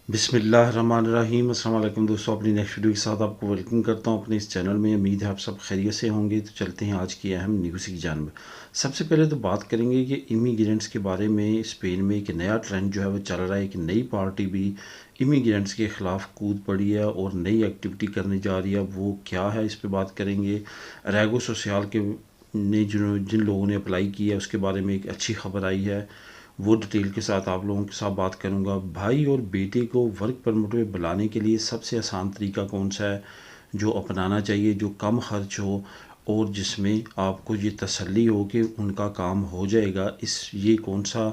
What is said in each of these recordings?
बिस्मिल्लाहिर्रहमानिर्रहीम। अस्सलाम वालेकुम दोस्तों, अपनी नेक्स्ट वीडियो के साथ आपको वेलकम करता हूं अपने इस चैनल में। उम्मीद है आप सब खैरियत से होंगे। तो चलते हैं आज की अहम न्यूज़ की जानब। सबसे पहले तो बात करेंगे कि इमिग्रेंट्स के बारे में। स्पेन में एक नया ट्रेंड जो है वो चल रहा है। एक नई पार्टी भी इमिग्रेंट्स के ख़िलाफ़ कूद पड़ी है और नई एक्टिविटी करने जा रही है। वो क्या है, इस पर बात करेंगे। रैगो सोशल के ने जिन लोगों ने अप्लाई किया है उसके बारे में एक अच्छी खबर आई है, वो डिटेल के साथ आप लोगों के साथ बात करूंगा। भाई और बेटे को वर्क परमिट में बुलाने के लिए सबसे आसान तरीका कौन सा है जो अपनाना चाहिए, जो कम खर्च हो और जिसमें आपको ये तसल्ली हो कि उनका काम हो जाएगा, ये कौन सा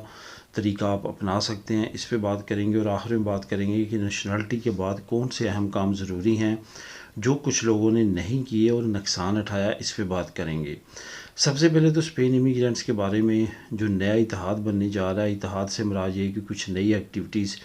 तरीका आप अपना सकते हैं, इस पे बात करेंगे। और आखिर में बात करेंगे कि नेशनलिटी के बाद कौन से अहम काम ज़रूरी हैं जो कुछ लोगों ने नहीं किए और नुकसान उठाया, इस पे बात करेंगे। सबसे पहले तो स्पेन इमिग्रेंट्स के बारे में जो नया इतिहाद बनने जा रहा है, इतिहाद से मुराद ये कि कुछ नई एक्टिविटीज़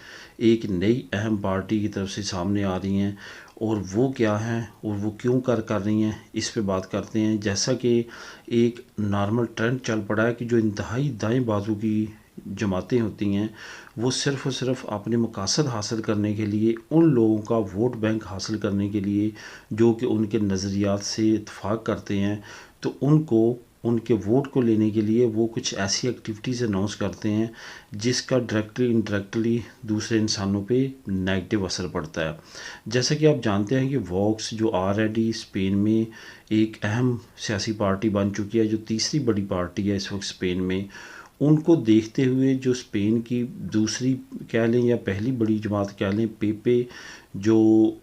एक नई अहम पार्टी की तरफ से सामने आ रही हैं, और वो क्या हैं और वो क्यों कर रही हैं, इस पे बात करते हैं। जैसा कि एक नॉर्मल ट्रेंड चल पड़ा है कि जो इंतहाई दाएं बाजू की जमातें होती हैं वो सिर्फ़ और सिर्फ अपने मकासद हासिल करने के लिए, उन लोगों का वोट बैंक हासिल करने के लिए जो कि उनके नज़रियात से इत्फाक़ करते हैं, तो उनको उनके वोट को लेने के लिए वो कुछ ऐसी एक्टिविटीज़ अनाउंस करते हैं जिसका डायरेक्टली इनडायरेक्टली दूसरे इंसानों पे नेगेटिव असर पड़ता है। जैसा कि आप जानते हैं कि वॉक्स जो ऑलरेडी स्पेन में एक अहम सियासी पार्टी बन चुकी है, जो तीसरी बड़ी पार्टी है इस वक्त स्पेन में, उनको देखते हुए जो स्पेन की दूसरी कह लें या पहली बड़ी जमात कह लें, पेपे, जो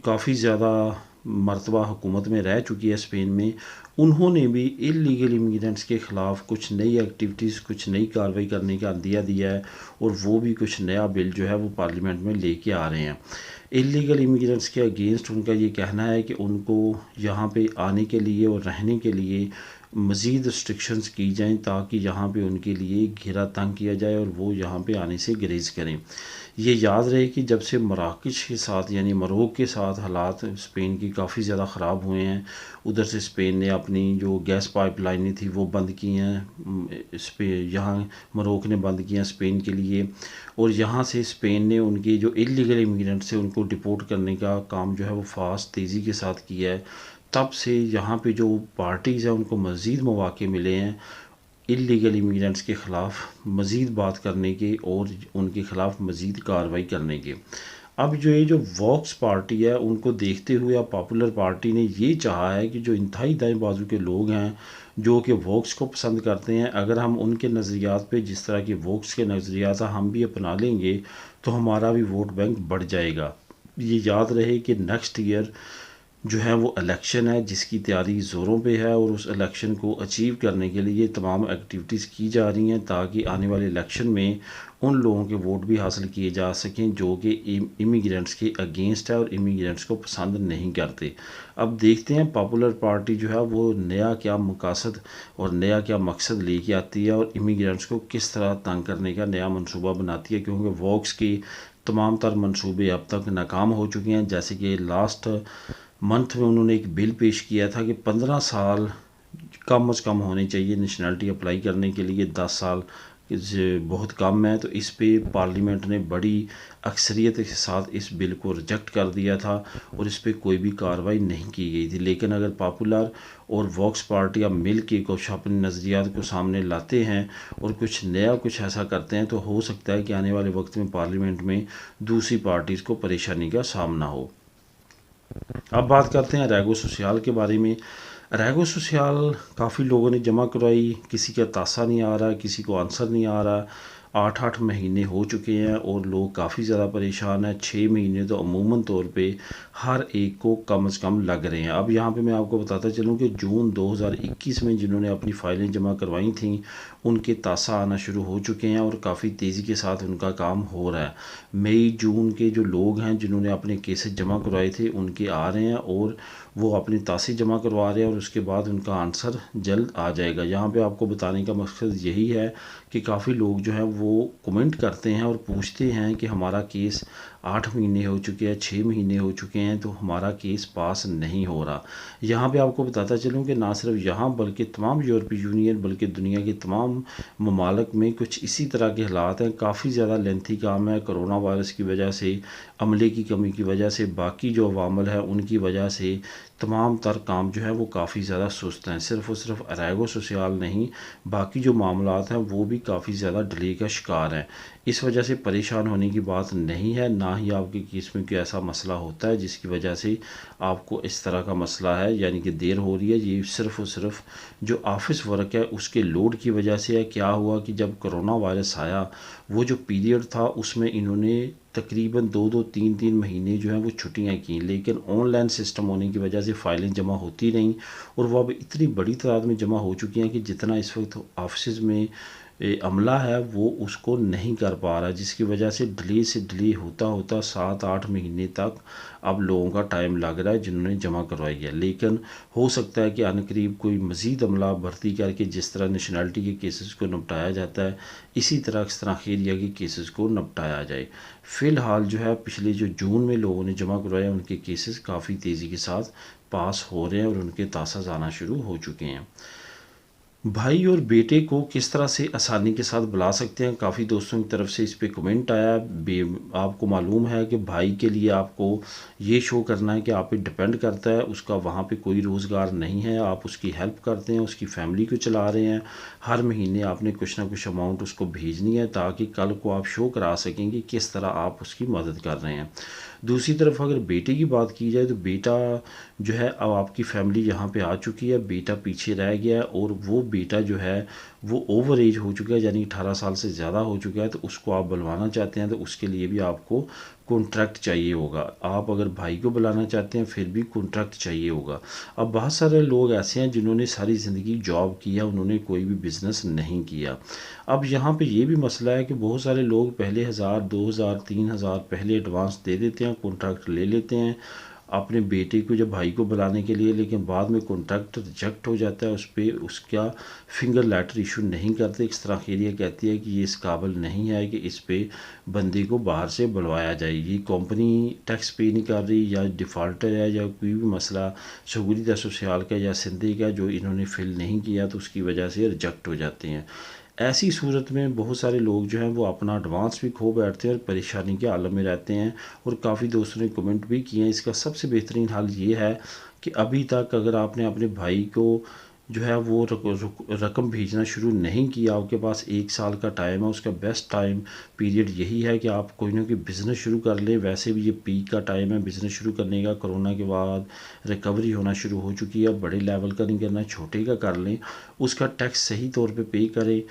काफ़ी ज़्यादा मरतबा हुकूमत में रह चुकी है स्पेन में, उन्होंने भी इलीगल इमिग्रेंट्स के ख़िलाफ़ कुछ नई एक्टिविटीज़, कुछ नई कार्रवाई करने का अंदिया दिया है, और वो भी कुछ नया बिल जो है वो पार्लियामेंट में लेके आ रहे हैं। इलीगल इमिग्रेंट्स के अगेंस्ट उनका ये कहना है कि उनको यहाँ पे आने के लिए और रहने के लिए मज़ीद रिस्ट्रिक्शंस की जाएँ ताकि यहाँ पे उनके लिए घेरा तंग किया जाए और वो यहाँ पे आने से गुरेज़ करें। ये याद रहे कि जब से मराकश के साथ यानी मरोक के साथ हालात स्पेन की काफ़ी ज़्यादा ख़राब हुए हैं, उधर से स्पेन ने अपनी जो गैस पाइपलाइनें थी वो बंद की हैं, यहाँ मरोक ने बंद किया स्पेन के लिए, और यहाँ से स्पेन ने उनके जो इलीगल इमिग्रेंट्स थे उनको डिपोर्ट करने का काम जो है वो फास्ट तेज़ी के साथ किया है। तब से यहाँ पे जो पार्टीज़ हैं उनको मज़ीद मौक़े मिले हैं इलीगल इमिग्रेंट्स के ख़िलाफ़ मज़ीद बात करने के और उनके ख़िलाफ़ मज़ीद कार्रवाई करने के। अब जो वॉक्स पार्टी है उनको देखते हुए अब पॉपुलर पार्टी ने ये चाहा है कि जो इंतहाई दाएं बाजू के लोग हैं जो कि वॉक्स को पसंद करते हैं, अगर हम उनके नज़रियात पे जिस तरह के वॉक्स के नज़रियात हम भी अपना लेंगे तो हमारा भी वोट बैंक बढ़ जाएगा। ये याद रहे कि नेक्स्ट ईयर जो है वो इलेक्शन है जिसकी तैयारी ज़ोरों पे है, और उस इलेक्शन को अचीव करने के लिए तमाम एक्टिविटीज़ की जा रही हैं ताकि आने वाले इलेक्शन में उन लोगों के वोट भी हासिल किए जा सकें जो कि इमिग्रेंट्स के अगेंस्ट है और इमिग्रेंट्स को पसंद नहीं करते। अब देखते हैं पॉपुलर पार्टी जो है वो नया क्या मकासद और नया क्या मकसद लेके आती है और इमिग्रेंट्स को किस तरह तंग करने का नया मनसूबा बनाती है, क्योंकि वॉक्स के तमाम तर मनसूबे अब तक नाकाम हो चुके हैं। जैसे कि लास्ट मंथ में उन्होंने एक बिल पेश किया था कि 15 साल कम अज़ कम होने चाहिए नेशनलिटी अप्लाई करने के लिए, 10 साल बहुत कम है। तो इस पे पार्लियामेंट ने बड़ी अक्सरियत के साथ इस बिल को रिजेक्ट कर दिया था और इस पे कोई भी कार्रवाई नहीं की गई थी। लेकिन अगर पॉपुलर और वॉक्स पार्टी अब मिल के कुछ अपने नज़रियात को सामने लाते हैं और कुछ नया कुछ ऐसा करते हैं तो हो सकता है कि आने वाले वक्त में पार्लियामेंट में दूसरी पार्टीज़ को परेशानी का सामना हो। अब बात करते हैं रैगो सोशल के बारे में। रैगो सोशल काफ़ी लोगों ने जमा करवाई, किसी का तासा नहीं आ रहा, किसी को आंसर नहीं आ रहा। 8-8 महीने हो चुके हैं और लोग काफ़ी ज़्यादा परेशान हैं। 6 महीने तो अमूमन तौर पे हर एक को कम से कम लग रहे हैं। अब यहाँ पे मैं आपको बताता चलूँ कि जून 2021 में जिन्होंने अपनी फ़ाइलें जमा करवाई थी उनके तासा आना शुरू हो चुके हैं और काफ़ी तेज़ी के साथ उनका काम हो रहा है। मई जून के जो लोग हैं जिन्होंने अपने केसेस जमा करवाए थे उनके आ रहे हैं और वो अपनी तासी जमा करवा रहे हैं और उसके बाद उनका आंसर जल्द आ जाएगा। यहाँ पे आपको बताने का मकसद यही है कि काफ़ी लोग जो हैं वो वो कमेंट करते हैं और पूछते हैं कि हमारा केस 8 महीने हो चुके हैं, 6 महीने हो चुके हैं, तो हमारा केस पास नहीं हो रहा। यहाँ पे आपको बताता चलूँ कि ना सिर्फ यहाँ बल्कि तमाम यूरोपीय यूनियन बल्कि दुनिया के तमाम ममालिक में कुछ इसी तरह के हालात हैं। काफ़ी ज़्यादा लेंथी काम है, कोरोना वायरस की वजह से, अमले की कमी की वजह से, बाकी जो अवामल है उनकी वजह से तमाम तर काम जो है वो काफ़ी ज़्यादा सुस्त हैं। सिर्फ़ और सिर्फ अरेगो सोशल नहीं, बाकी जो मामलात हैं वो भी काफ़ी ज़्यादा डिले का शिकार हैं। इस वजह से परेशान होने की बात नहीं है, ना ही आपके केस में कोई ऐसा मसला होता है जिसकी वजह से आपको इस तरह का मसला है यानी कि देर हो रही है। ये सिर्फ़ और सिर्फ जो ऑफ़िस वर्क है उसके लोड की वजह से है। क्या हुआ कि जब कोरोना वायरस आया, वो जो पीरियड था उसमें इन्होंने तकरीबन 2-2 3-3 महीने जो हैं वो छुट्टियां की, लेकिन ऑनलाइन सिस्टम होने की वजह से फ़ाइलें जमा होती नहीं और वो अब इतनी बड़ी तादाद में जमा हो चुकी हैं कि जितना इस वक्त ऑफिस में अमला है वो उसको नहीं कर पा रहा, जिसकी वजह से डिले होता होता 7-8 महीने तक अब लोगों का टाइम लग रहा है जिन्होंने जमा करवाई है। लेकिन हो सकता है कि अनकरीब कोई मज़ीद अमला भर्ती करके जिस तरह नेशनलिटी के केसेस को निपटाया जाता है इसी तरह खैरिया के केसेस को निपटाया जाए। फ़िलहाल जो है पिछले जो जून में लोगों ने जमा करवाया उनके केसेस काफ़ी तेज़ी के साथ पास हो रहे हैं और उनके तासज़ आना शुरू हो चुके हैं। भाई और बेटे को किस तरह से आसानी के साथ बुला सकते हैं, काफ़ी दोस्तों की तरफ से इस पे कमेंट आया। आपको मालूम है कि भाई के लिए आपको ये शो करना है कि आप पे डिपेंड करता है, उसका वहाँ पे कोई रोज़गार नहीं है, आप उसकी हेल्प करते हैं, उसकी फैमिली को चला रहे हैं। हर महीने आपने कुछ ना कुछ अमाउंट उसको भेजनी है ताकि कल को आप शो करा सकें कि किस तरह आप उसकी मदद कर रहे हैं। दूसरी तरफ अगर बेटे की बात की जाए तो बेटा जो है अब आपकी फैमिली यहाँ पे आ चुकी है, बेटा पीछे रह गया है और वो बेटा जो है वो ओवर एज हो चुका है यानी 18 साल से ज़्यादा हो चुका है, तो उसको आप बुलवाना चाहते हैं तो उसके लिए भी आपको कॉन्ट्रैक्ट चाहिए होगा। आप अगर भाई को बुलाना चाहते हैं फिर भी कॉन्ट्रैक्ट चाहिए होगा। अब बहुत सारे लोग ऐसे हैं जिन्होंने सारी ज़िंदगी जॉब किया, उन्होंने कोई भी बिज़नेस नहीं किया। अब यहाँ पे ये भी मसला है कि बहुत सारे लोग पहले 1000 2000 3000 पहले एडवांस दे देते हैं, कॉन्ट्रैक्ट ले लेते हैं अपने बेटे को जब भाई को बुलाने के लिए, लेकिन बाद में कॉन्ट्रैक्ट रिजेक्ट हो जाता है, उस पर उसका फिंगर लेटर इशू नहीं करते। इस तरह खैरिया कहती है कि ये इस काबिल नहीं है कि इस पे बंदे को बाहर से बुलवाया जाए, ये कंपनी टैक्स पे नहीं कर रही या डिफ़ॉल्टर है या कोई भी मसला सहूलियत सोशल का या सिंधी का जो इन्होंने फिल नहीं किया तो उसकी वजह से रिजेक्ट हो जाते हैं। ऐसी सूरत में बहुत सारे लोग जो हैं वो अपना एडवांस भी खो बैठते हैं और परेशानी के आलम में रहते हैं। और काफ़ी दोस्तों ने कमेंट भी किए हैं। इसका सबसे बेहतरीन हल ये है कि अभी तक अगर आपने अपने भाई को जो है वो रकम भेजना शुरू नहीं किया, आपके पास 1 साल का टाइम है, उसका बेस्ट टाइम पीरियड यही है कि आप कोई ना कोई बिज़नेस शुरू कर लें। वैसे भी ये पीक का टाइम है बिज़नेस शुरू करने का, कोरोना के बाद रिकवरी होना शुरू हो चुकी है। बड़े लेवल का नहीं करना, छोटे का कर लें, उसका टैक्स सही तौर पे करें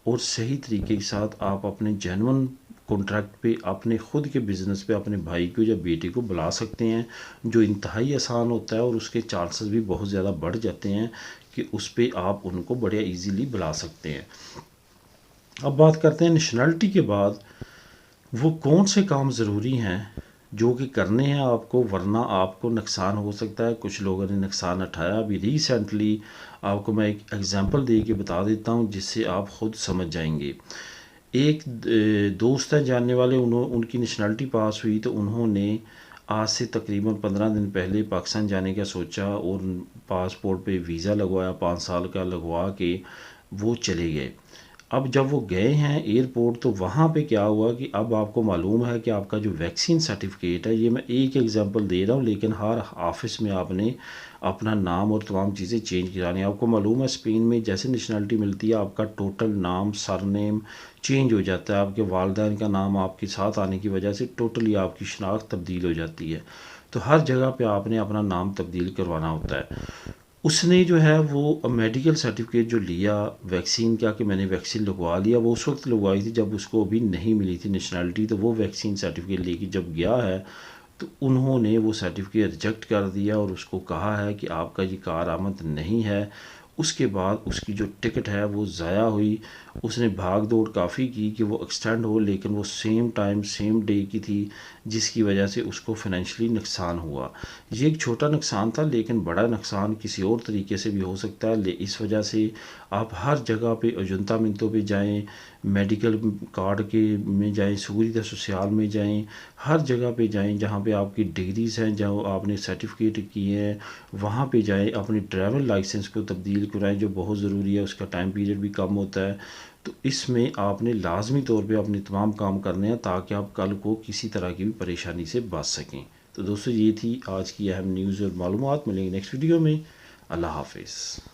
और सही तरीके के साथ आप अपने जेन्युइन कॉन्ट्रैक्ट पे अपने ख़ुद के बिज़नेस पे अपने भाई को या बेटे को बुला सकते हैं, जो इंतहाई आसान होता है और उसके चांसेस भी बहुत ज़्यादा बढ़ जाते हैं कि उस पर आप उनको बड़े इजीली बुला सकते हैं। अब बात करते हैं नेशनलिटी के बाद वो कौन से काम ज़रूरी हैं जो कि करने हैं आपको, वरना आपको नुकसान हो सकता है। कुछ लोगों ने नुकसान उठाया। अभी रिसेंटली आपको मैं एक एग्ज़ाम्पल दे के बता देता हूँ जिससे आप ख़ुद समझ जाएंगे। एक दोस्त हैं जानने वाले, उनकी नेशनलिटी पास हुई तो उन्होंने आज से तकरीबन 15 दिन पहले पाकिस्तान जाने का सोचा और पासपोर्ट पे वीज़ा लगवाया, 5 साल का लगवा के वो चले गए। अब जब वो गए हैं एयरपोर्ट तो वहाँ पे क्या हुआ कि अब आपको मालूम है कि आपका जो वैक्सीन सर्टिफिकेट है, ये मैं एक एग्जांपल दे रहा हूँ, लेकिन हर ऑफिस में आपने अपना नाम और तमाम चीज़ें चेंज करानी है। आपको मालूम है स्पेन में जैसे नेशनलिटी मिलती है आपका टोटल नाम सरनेम चेंज हो जाता है, आपके वालदैन का नाम आपके साथ आने की वजह से टोटली आपकी शनाख्त तब्दील हो जाती है। तो हर जगह पे आपने अपना नाम तब्दील करवाना होता है। उसने जो है वो मेडिकल सर्टिफिकेट जो लिया वैक्सीन का कि मैंने वैक्सीन लगवा लिया, वो उस वक्त लगवाई थी जब उसको अभी नहीं मिली थी नेशनलिटी। तो वो वैक्सीन सर्टिफिकेट लेके जब गया है तो उन्होंने वो सर्टिफिकेट रिजेक्ट कर दिया और उसको कहा है कि आपका ये कारआमद नहीं है। उसके बाद उसकी जो टिकट है वो ज़ाया हुई। उसने भाग दौड़ काफ़ी की कि वो एक्सटेंड हो, लेकिन वो सेम टाइम सेम डे की थी, जिसकी वजह से उसको फाइनेंशियली नुकसान हुआ। ये एक छोटा नुकसान था, लेकिन बड़ा नुकसान किसी और तरीके से भी हो सकता है। इस वजह से आप हर जगह पे अजंता मिनतों पे जाएं, मेडिकल कार्ड के में जाएं, seguridad social में जाएं, हर जगह पे जाएं जहाँ पे आपकी डिग्रीज़ हैं, जो आपने सर्टिफिकेट किए हैं वहाँ पे जाएं। अपने ट्रैवल लाइसेंस को तब्दील कराएं जो बहुत ज़रूरी है, उसका टाइम पीरियड भी कम होता है। तो इसमें आपने लाजमी तौर पे अपने तमाम काम करने हैं ताकि आप कल को किसी तरह की भी परेशानी से बच सकें। तो दोस्तों, ये थी आज की अहम न्यूज़ और मालूमात। मिलेंगे नेक्स्ट वीडियो में। अल्लाह हाफिज़।